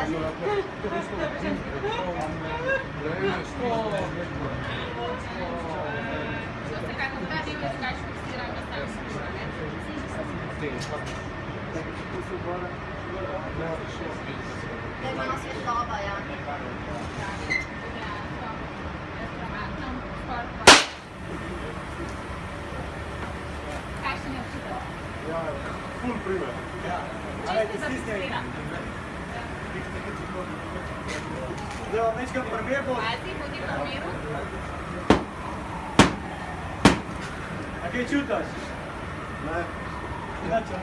Da ima svetloba, ja. Kakšen je občutek? Ja, ful primer. Čisti zapiskrina. Zdaj vam večkrat premebo. Pazi, bodi po miru. A kaj čutaš? Ne. Inače.